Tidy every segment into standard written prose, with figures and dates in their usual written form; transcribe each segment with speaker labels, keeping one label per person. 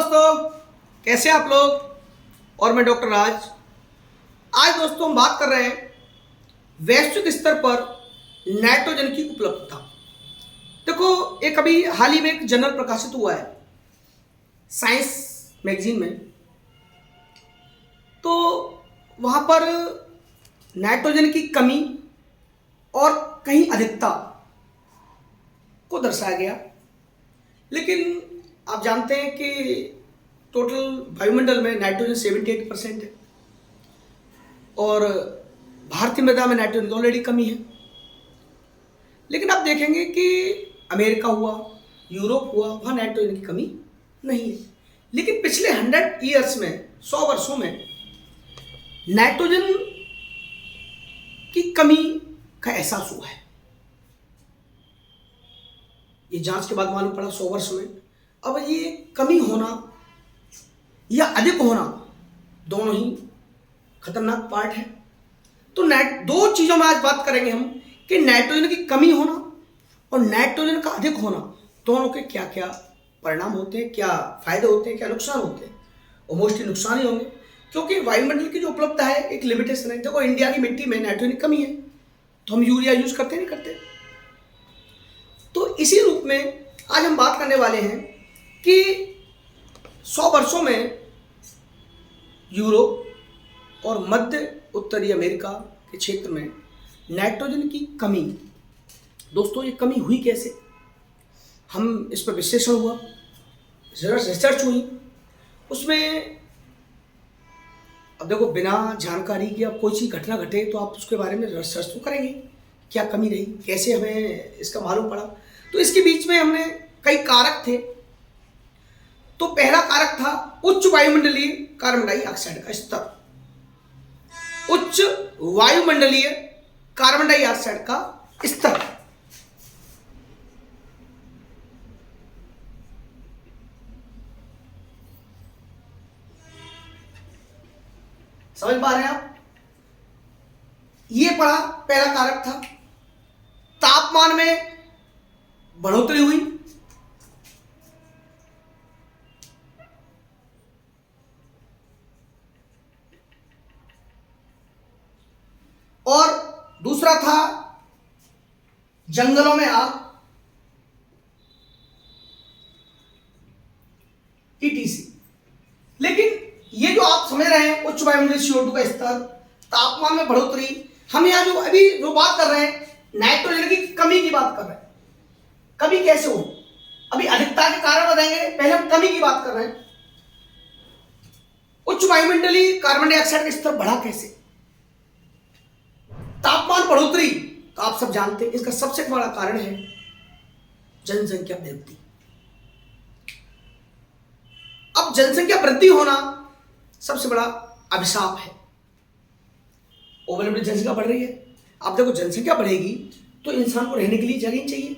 Speaker 1: दोस्तों, कैसे हैं आप लोग। और मैं डॉक्टर राज। आज दोस्तों हम बात कर रहे हैं वैश्विक स्तर पर नाइट्रोजन की उपलब्धता। देखो, एक अभी हाल ही में एक जर्नल प्रकाशित हुआ है साइंस मैगजीन में, तो वहां पर नाइट्रोजन की कमी और कहीं अधिकता को दर्शाया गया। लेकिन आप जानते हैं कि टोटल वायुमंडल में नाइट्रोजन 78% है और भारतीय मृदा में नाइट्रोजन की ऑलरेडी कमी है। लेकिन आप देखेंगे कि अमेरिका हुआ, यूरोप हुआ, वहाँ नाइट्रोजन की कमी नहीं है। लेकिन पिछले 100 ईयर्स में, 100 वर्षों में नाइट्रोजन की कमी का एहसास हुआ है। ये जांच के बाद मालूम पड़ा 100 वर्ष में। अब ये कमी होना या अधिक होना दोनों ही खतरनाक पार्ट है। तो दो चीजों में आज बात करेंगे हम कि नाइट्रोजन की कमी होना और नाइट्रोजन का अधिक होना, दोनों के क्या क्या परिणाम होते हैं, क्या फायदे होते हैं, क्या नुकसान होते हैं। और मोस्टली नुकसान ही होंगे, क्योंकि वायुमंडल की जो उपलब्धता है एक लिमिटेशन है। देखो, इंडिया की मिट्टी में नाइट्रोजन की कमी है तो हम यूरिया यूज करते नहीं करते। तो इसी रूप में आज हम बात करने वाले हैं कि 100 वर्षों में यूरोप और मध्य उत्तरी अमेरिका के क्षेत्र में नाइट्रोजन की कमी, दोस्तों ये कमी हुई कैसे, हम इस पर विश्लेषण हुआ, रिसर्च हुई उसमें। अब देखो, बिना जानकारी की अब कोई चीज़ घटना घटे तो आप उसके बारे में रिसर्च तो करेंगे, क्या कमी रही, कैसे हमें इसका मालूम पड़ा। तो इसके बीच में हमने कई कारक थे। तो पहला कारक था उच्च वायुमंडलीय कार्बन डाइऑक्साइड का स्तर। उच्च वायुमंडलीय कार्बन डाइऑक्साइड का स्तर। समझ पा रहे हैं आप? ये पहला कारक था। तापमान में बढ़ोतरी हुई, और दूसरा था जंगलों में आग, ईटीसी। लेकिन ये जो आप समझ रहे हैं उच्च वायुमंडलीय CO2 का स्तर, तापमान में बढ़ोतरी, हम यहां जो अभी जो बात कर रहे हैं नाइट्रोजन की कमी की बात कर रहे हैं। कमी कैसे हो, अभी अधिकता के कारण बताएंगे, पहले हम कमी की बात कर रहे हैं। उच्च वायुमंडलीय कार्बन डाइऑक्साइड का स्तर बढ़ा कैसे, तापमान बढ़ोतरी, तो आप सब जानते हैं इसका सबसे बड़ा कारण है जनसंख्या वृद्धि। अब जनसंख्या वृद्धि होना सबसे बड़ा अभिशाप है। ओवरऑल जनसंख्या बढ़ रही है। आप देखो, जनसंख्या बढ़ेगी तो इंसान को रहने के लिए जगह चाहिए,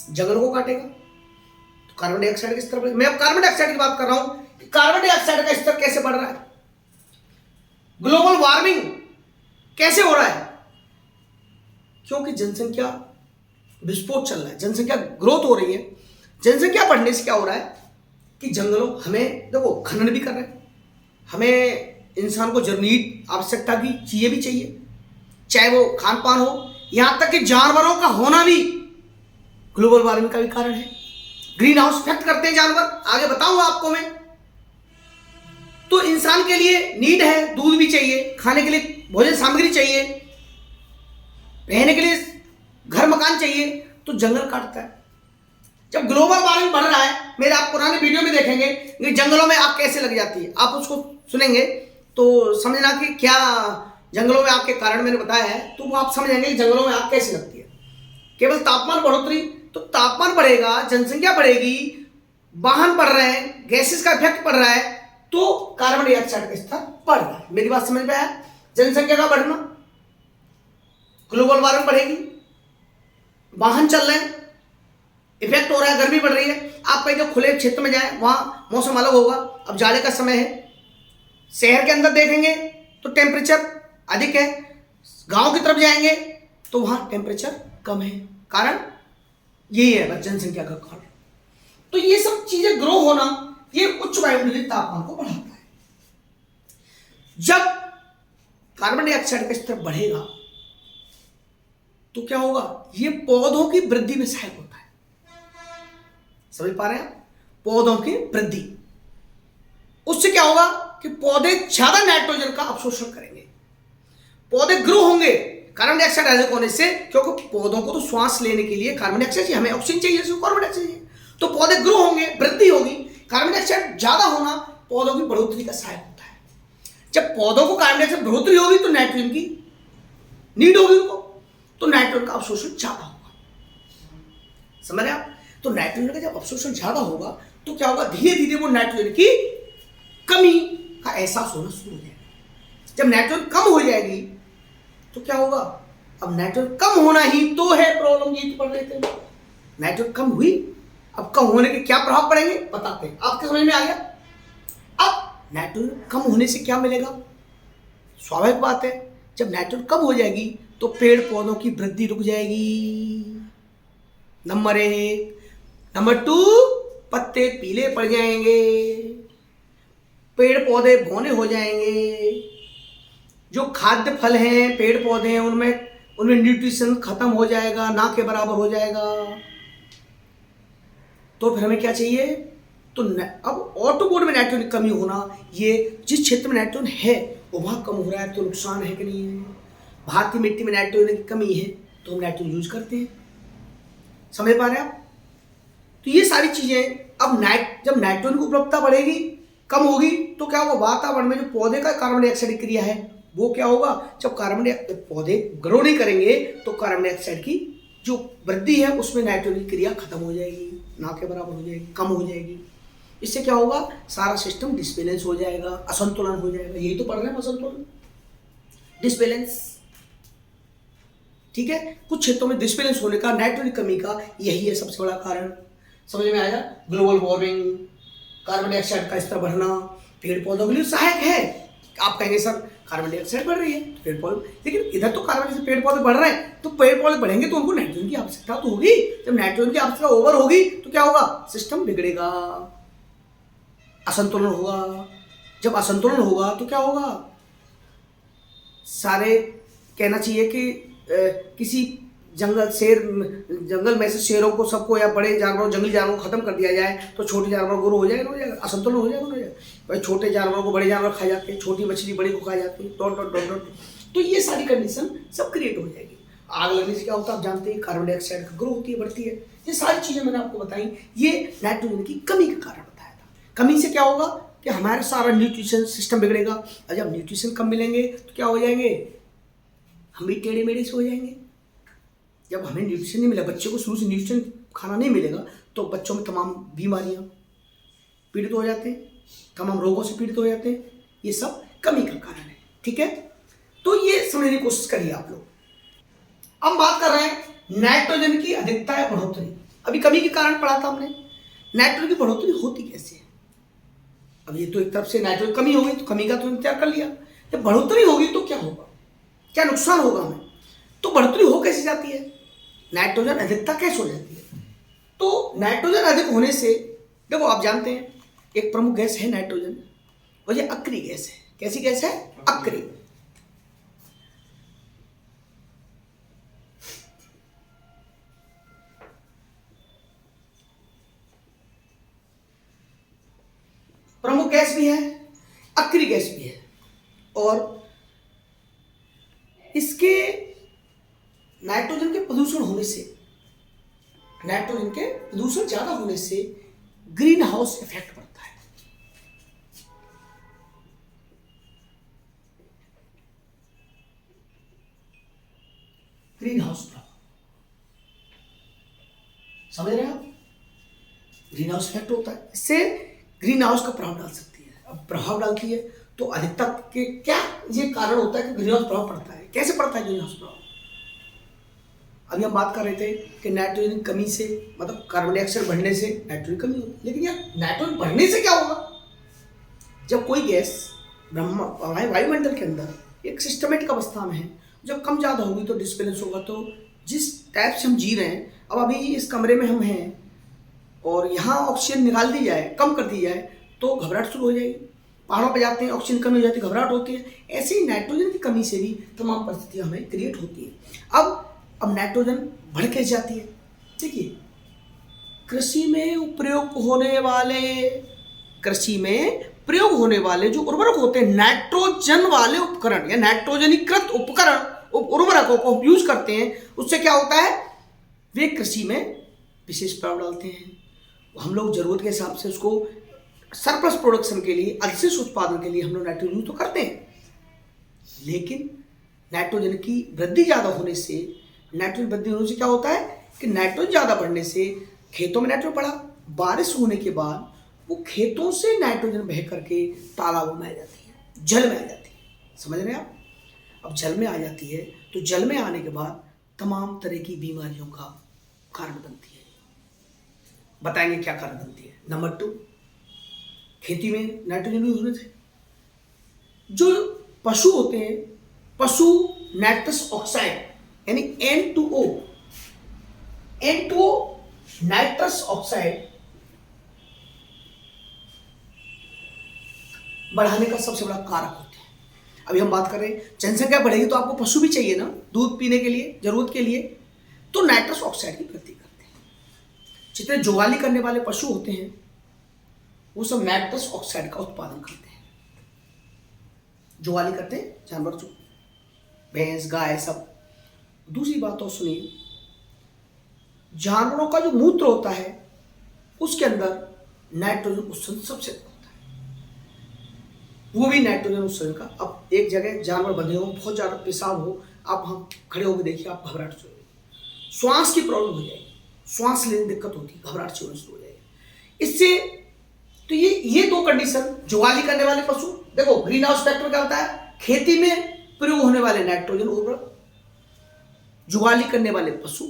Speaker 1: जंगलों को काटेगा तो कार्बन डाइऑक्साइड का स्तर बढ़ेगा। मैं अब कार्बन डाइऑक्साइड की बात कर रहा हूं कि कार्बन डाइऑक्साइड का स्तर कैसे बढ़ रहा है, ग्लोबल वार्मिंग कैसे हो रहा है, क्योंकि जनसंख्या विस्फोट चल रहा है, जनसंख्या ग्रोथ हो रही है। जनसंख्या बढ़ने से क्या हो रहा है कि जंगलों, हमें देखो खनन भी कर रहे हैं, हमें इंसान को जरूरी आवश्यकता की चीजें भी चाहिए, चाहे वो खान पान हो, यहां तक कि जानवरों का होना भी ग्लोबल वार्मिंग का भी कारण है। ग्रीन हाउस इफेक्ट करते हैं जानवर, आगे बताऊंगा आपको मैं। तो इंसान के लिए नीड है, दूध भी चाहिए, खाने के लिए भोजन सामग्री चाहिए, रहने के लिए घर मकान चाहिए, तो जंगल काटता है। जब ग्लोबल वार्मिंग बढ़ रहा है, मेरे आप पुराने वीडियो में देखेंगे कि जंगलों में आग कैसे लग जाती है, आप उसको सुनेंगे तो समझना कि क्या जंगलों में आग के कारण मैंने बताया है, तो आप समझेंगे कि जंगलों में आग कैसे लगती है। केवल तापमान बढ़ोतरी, तो तापमान बढ़ेगा, जनसंख्या बढ़ेगी, वाहन बढ़ रहे हैं, गैसेस का इफेक्ट पड़ रहा है, तो कार्बन डाइऑक्साइड का स्तर बढ़ रहा है। मेरी बात समझ में आया? जनसंख्या का बढ़ना, ग्लोबल वार्मिंग बढ़ेगी, वाहन चल रहे हैं, इफेक्ट हो रहा है, गर्मी बढ़ रही है। आप कहीं जो खुले क्षेत्र में जाए वहां मौसम अलग होगा। अब जाड़े का समय है, शहर के अंदर देखेंगे तो टेम्परेचर अधिक है, गांव की तरफ जाएंगे तो वहां टेम्परेचर कम है। कारण यही है, जनसंख्या का कारण। तो ये सब चीजें ग्रो होना, ये उच्च वायुमंडलीय तापमान को बढ़ाता है। जब कार्बन डाइऑक्साइड का स्तर बढ़ेगा तो क्या होगा, ये पौधों की वृद्धि में सहायक होता है। समझ पा रहे हैं आप? पौधों की वृद्धि, उससे क्या होगा कि पौधे ज्यादा नाइट्रोजन का अवशोषण करेंगे, पौधे ग्रो होंगे कार्बन डाइऑक्साइड अधिक होने से, क्योंकि पौधों को तो श्वास लेने के लिए कार्बन डाइऑक्साइड चाहिए, हमें ऑक्सीजन चाहिए, कार्बन डाइऑक्साइड चाहिए, तो पौधे ग्रो होंगे, वृद्धि होगी। कार्बन डाइऑक्साइड ज्यादा होना पौधों की बढ़ोतरी का सहायक होता है। जब पौधों को कार्बन डाइऑक्साइड बढ़ोतरी होगी तो नाइट्रोजन की नीड होगी उनको, तो नाइट्रोजन का अवशोषण ज्यादा होगा। समझ रहे आप? तो नाइट्रोजन का जब अवशोषण ज्यादा होगा तो क्या होगा, धीरे धीरे वो नाइट्रोजन की कमी का एहसास होना शुरू हो जाएगा। जब नाइट्रोजन कम हो जाएगी तो क्या होगा, अब नाइट्रोजन कम होना ही तो है प्रॉब्लम, ये पढ़ रहे थे। नाइट्रोजन कम हुई, अब कम होने के क्या प्रभाव पड़ेंगे बताते हैं, आपके समझ में आ गया? अब नाइट्रोजन कम होने से क्या मिलेगा, स्वाभाविक बात है, जब नाइट्रोजन कम हो जाएगी तो पेड़ पौधों की वृद्धि रुक जाएगी, नंबर 1। नंबर 2, पत्ते पीले पड़ जाएंगे, पेड़ पौधे बौने हो जाएंगे, जो खाद्य फल हैं, पेड़ पौधे हैं, उनमें न्यूट्रिशन खत्म हो जाएगा, ना के बराबर हो जाएगा। तो फिर हमें क्या चाहिए, तो अब ऑटो मोड में नाइट्रोजन की कमी होना, ये जिस क्षेत्र में नाइट्रोजन है वो वहां कम हो रहा है, तो नुकसान है कि नहीं है? भारतीय मिट्टी में नाइट्रोजन की कमी है तो हम नाइट्रोजन यूज करते हैं। समझ पा रहे हैं आप? तो ये सारी चीजें, अब जब नाइट्रोजन की उपलब्धता बढ़ेगी, कम होगी, तो क्या होगा, वातावरण में जो पौधे का कार्बन डाइऑक्साइड की क्रिया है वो क्या होगा, जब पौधे ग्रो नहीं करेंगे तो कार्बन डाइऑक्साइड की जो वृद्धि है उसमें नाइट्रोजन की क्रिया खत्म हो जाएगी, ना के बराबर हो जाएगी, कम हो जाएगी। इससे क्या होगा, सारा सिस्टम डिसबैलेंस हो जाएगा, असंतुलन हो जाएगा। यही तो पढ़ रहे हैं, असंतुलन, डिसबैलेंस। ठीक है, कुछ क्षेत्रों में डिसबैलेंस होने का, नाइट्रोजन की कमी का यही है सबसे बड़ा कारण। समझ में आया? ग्लोबल वार्मिंग, कार्बन डाइऑक्साइड का स्तर बढ़ना पेड़ पौधों के लिए सहायक है। आप कहेंगे सर कार्बन डाइऑक्साइड बढ़ रही है पेड़ पौधे, लेकिन इधर तो कार्बन से पेड़ पौधे बढ़ रहे हैं, तो पेड़ पौधे बढ़ेंगे तो उनको नाइट्रोजन की आवश्यकता तो होगी। जब नाइट्रोजन की आवश्यकता ओवर होगी तो क्या होगा, सिस्टम बिगड़ेगा, असंतुलन होगा। जब असंतुलन होगा तो क्या होगा, सारे कहना चाहिए कि किसी जंगल में से शेरों को सबको या बड़े जानवरों जंगली जानवरों को खत्म कर दिया जाए तो छोटे जानवरों को हो जाएगा, असंतुलन हो जाएगा। भाई छोटे जानवरों को बड़े जानवर खा जाते हैं, छोटी मछली बड़ी को खा जाती है, डॉट डॉट डॉट डॉट। तो ये सारी कंडीशन सब क्रिएट हो जाएगी। आग लगने से क्या होता है आप जानते हैं, कार्बन डाइऑक्साइड का ग्रो होती है, बढ़ती है। ये सारी चीजें मैंने आपको बताई, ये नाइट्रोजन की कमी का कारण बताया था। कमी से क्या होगा कि हमारा सारा न्यूट्रिशन सिस्टम बिगड़ेगा, और जब न्यूट्रिशन कम मिलेंगे तो क्या हो जाएंगे, हम भी टेढ़े मेढ़े से हो जाएंगे। जब हमें न्यूट्रिशन नहीं मिला, बच्चे को शुरू से न्यूट्रिशन खाना नहीं मिलेगा तो बच्चों में तमाम बीमारियां पीड़ित हो जाते हैं, तमाम रोगों से पीड़ित हो जाते हैं। ये सब कमी का कारण है। ठीक है, तो ये समझने की कोशिश करिए आप लोग। अब बात कर रहे हैं नाइट्रोजन की अधिकता या बढ़ोतरी। अभी कमी के कारण पढ़ा था हमने, नाइट्रोजन की बढ़ोतरी होती कैसे है। अब ये तो एक तरफ से नाइट्रोजन कमी होगी तो कमी का तो इंतजार कर लिया, जब बढ़ोतरी होगी तो क्या होगा, क्या नुकसान होगा हमें। तो बढ़ोतरी हो कैसे जाती है, नाइट्रोजन अधिकता कैसे हो जाती है। तो नाइट्रोजन अधिक होने से, देखो आप जानते हैं एक प्रमुख गैस है नाइट्रोजन, और ये अक्रिय गैस है। कैसी गैस है, अक्रिय। प्रमुख गैस भी है, अक्रिय गैस भी है, और इसके नाइट्रोजन के प्रदूषण होने से, नाइट्रोजन के प्रदूषण ज्यादा होने से ग्रीन हाउस इफेक्ट पड़ता है। ग्रीन हाउस प्रभाव, समझ रहे हैं आप, ग्रीन हाउस इफेक्ट होता है, इससे ग्रीन हाउस का प्रभाव डाल सकती है। अब प्रभाव डालती है तो अधिकता के क्या ये कारण होता है कि ग्रीन हाउस प्रभाव पड़ता है। कैसे पड़ता है ग्रीन हाउस प्रभाव, अभी हम बात कर रहे थे कि नाइट्रोजन कमी से, मतलब कार्बन डाइऑक्साइड बढ़ने से नाइट्रोजन कमी होती है, लेकिन यार नाइट्रोजन बढ़ने से क्या होगा, जब कोई गैस वायुमंडल के अंदर एक सिस्टमेटिक अवस्था में है, जब कम ज़्यादा होगी तो डिस्बैलेंस होगा। तो जिस टाइप से हम जी रहे हैं, अब अभी इस कमरे में हम हैं और यहाँ ऑक्सीजन निकाल दी जाए, कम कर दी जाए, तो घबराहट शुरू हो जाएगी। पहाड़ों पर जाते हैं, ऑक्सीजन कमी हो जाती है, घबराहट होती है। ऐसे ही नाइट्रोजन की कमी से भी तमाम परिस्थितियां हमें क्रिएट होती है। अब नाइट्रोजन बढ़ कैसे जाती है? देखिए, कृषि में प्रयोग होने वाले जो उर्वरक होते हैं, नाइट्रोजन वाले उपकरण या नाइट्रोजनीकृत उपकरण उर्वरकों को यूज करते हैं, उससे क्या होता है, वे कृषि में विशेष प्रभाव डालते हैं। हम लोग जरूरत के हिसाब से उसको सरप्लस प्रोडक्शन के लिए, अधिशेष उत्पादन के लिए हम लोग नाइट्रोजन यूज तो करते हैं, लेकिन नाइट्रोजन की वृद्धि ज़्यादा होने से, क्या होता है कि नाइट्रोजन ज़्यादा बढ़ने से खेतों में नाइट्रोजन बढ़ा, बारिश होने के बाद वो खेतों से नाइट्रोजन बह करके तालाबों में आ जाती है, जल में आ जाती है। समझ रहे हैं आप? अब जल में आ जाती है तो जल में आने के बाद तमाम तरह की बीमारियों का कारण बनती है। बताएंगे क्या कारण बनती है। नंबर 2, खेती में नाइट्रोजन यूज होने से जो पशु होते हैं, पशु नाइट्रस ऑक्साइड यानी N2O नाइट्रस ऑक्साइड बढ़ाने का सबसे बड़ा कारक होते हैं। अभी हम बात कर रहे हैं, जनसंख्या बढ़ेगी तो आपको पशु भी चाहिए ना, दूध पीने के लिए, जरूरत के लिए, तो नाइट्रस ऑक्साइड की वृद्धि करते हैं। जितने जुगाली करने वाले पशु होते हैं वो सब नाइट्रस ऑक्साइड का उत्पादन करते हैं। जुगाली करते हैं जानवर, जो भैंस, गाय, सब। दूसरी बात और सुनिए, जानवरों का जो मूत्र होता है उसके अंदर नाइट्रोजन उत्सर्जन सबसे होता है, वो भी नाइट्रोजन उत्सर्जन का। अब एक जगह जानवर बंधे हो, बहुत ज्यादा पेशाब हो, आप हम खड़े होकर देखिए, आप घबराहट शुरू होगी, श्वास की प्रॉब्लम हो जाएगी, श्वास लेने में दिक्कत होती है, घबराहट शुरू हो जाएगी। इससे तो ये 2 कंडीशन, जुगाली करने वाले पशु, देखो ग्रीन हाउस इफेक्ट में क्या होता है, खेती में प्रयोग होने वाले नाइट्रोजन उर्वरक, जुगाली करने वाले पशु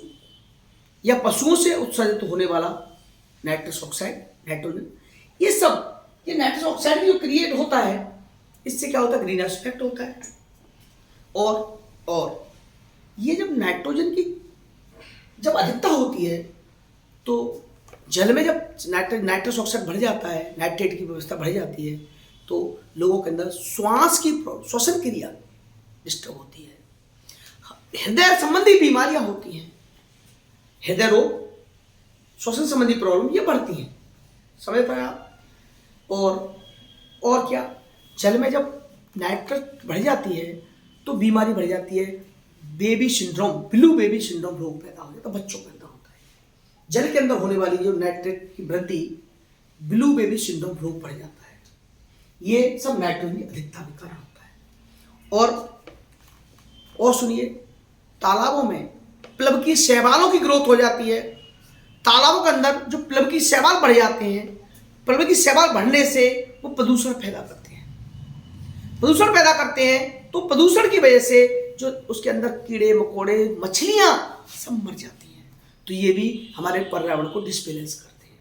Speaker 1: या पशुओं से उत्सर्जित होने वाला नाइट्रस ऑक्साइड, नाइट्रोजन, ये नाइट्रस ऑक्साइड जो क्रिएट होता है, इससे क्या होता है, ग्रीन हाउस इफेक्ट होता है। और ये जब नाइट्रोजन की जब अधिकता होती है तो जल में जब नाइट्रस ऑक्साइड बढ़ जाता है, नाइट्रेट की व्यवस्था बढ़ जाती है, तो लोगों के अंदर श्वसन क्रिया डिस्टर्ब होती है, हृदय संबंधी बीमारियां होती हैं, हृदय रोग, श्वसन संबंधी प्रॉब्लम ये बढ़ती हैं। समझ पाए आप? और क्या, जल में जब नाइट्रेट बढ़ जाती है तो बीमारी बढ़ जाती है, baby syndrome, blue baby syndrome रोग पैदा हो जाता है, बच्चों के अंदर होता है। जल के अंदर होने वाली जो नाइट्रेट की वृद्धि, ब्लू बेबी सिंड्रोम रोग बढ़ जाता है। ये सब नाइट्रोजन की अधिकता के कारण होता है। और सुनिए, तालाबों में प्लवकीय शैवालों की ग्रोथ हो जाती है। तालाबों के अंदर जो प्लवकीय शैवाल बढ़ जाते हैं, प्लवकीय शैवाल बढ़ने से वो प्रदूषण पैदा करते हैं, तो प्रदूषण की वजह से जो उसके अंदर कीड़े मकोड़े, मछलियां सब मर जाती हैं, तो ये भी हमारे पर्यावरण को डिसबैलेंस करते हैं।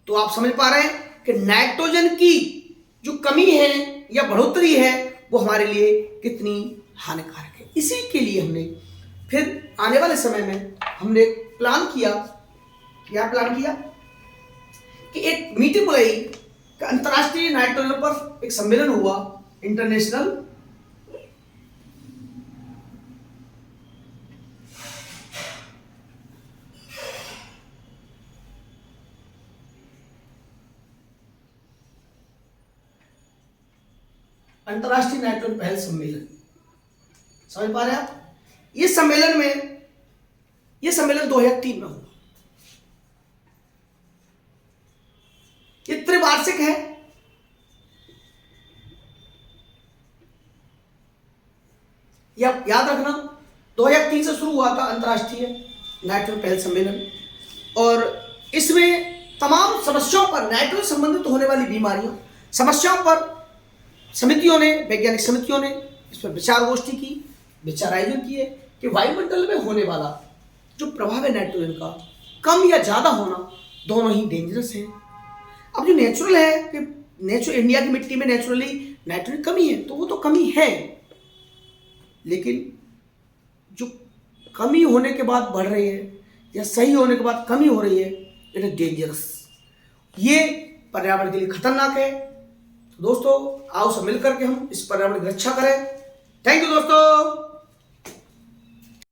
Speaker 1: तो आप समझ पा रहे हैं कि नाइट्रोजन की जो कमी है या बढ़ोतरी है वो हमारे लिए कितनी हानिकारक है। इसी के लिए हमने फिर आने वाले समय में हमने प्लान किया कि एक मीटिंग बुलाई, अंतर्राष्ट्रीय नाइट्रोजन पर एक सम्मेलन हुआ, इंटरनेशनल नाइट्रोजन पहल सम्मेलन। समझ पा रहे हैं आप? ये सम्मेलन 2003 में हुआ। ये त्रिवार्षिक है। याद रखना, 2003 से शुरू हुआ था अंतर्राष्ट्रीय नाइट्रोजन पहल सम्मेलन, और इसमें तमाम समस्याओं पर, नाइट्रोजन संबंधित होने वाली बीमारियों, समस्याओं पर वैज्ञानिक समितियों ने इस पर विचार गोष्ठी की, विचार आयोजन किए कि वायुमंडल में होने वाला जो प्रभाव है नाइट्रोजन का, कम या ज्यादा होना, दोनों ही डेंजरस है। अब जो नेचुरल है कि इंडिया की मिट्टी में नेचुरली नाइट्रोजन कमी है, तो वो तो कमी है, लेकिन जो कमी होने के बाद बढ़ रही है या सही होने के बाद कमी हो रही है, इट इज डेंजरस। ये पर्यावरण के लिए खतरनाक है। तो दोस्तों आओ सब मिलकर के हम इस पर्यावरण की रक्षा करें। Thank you.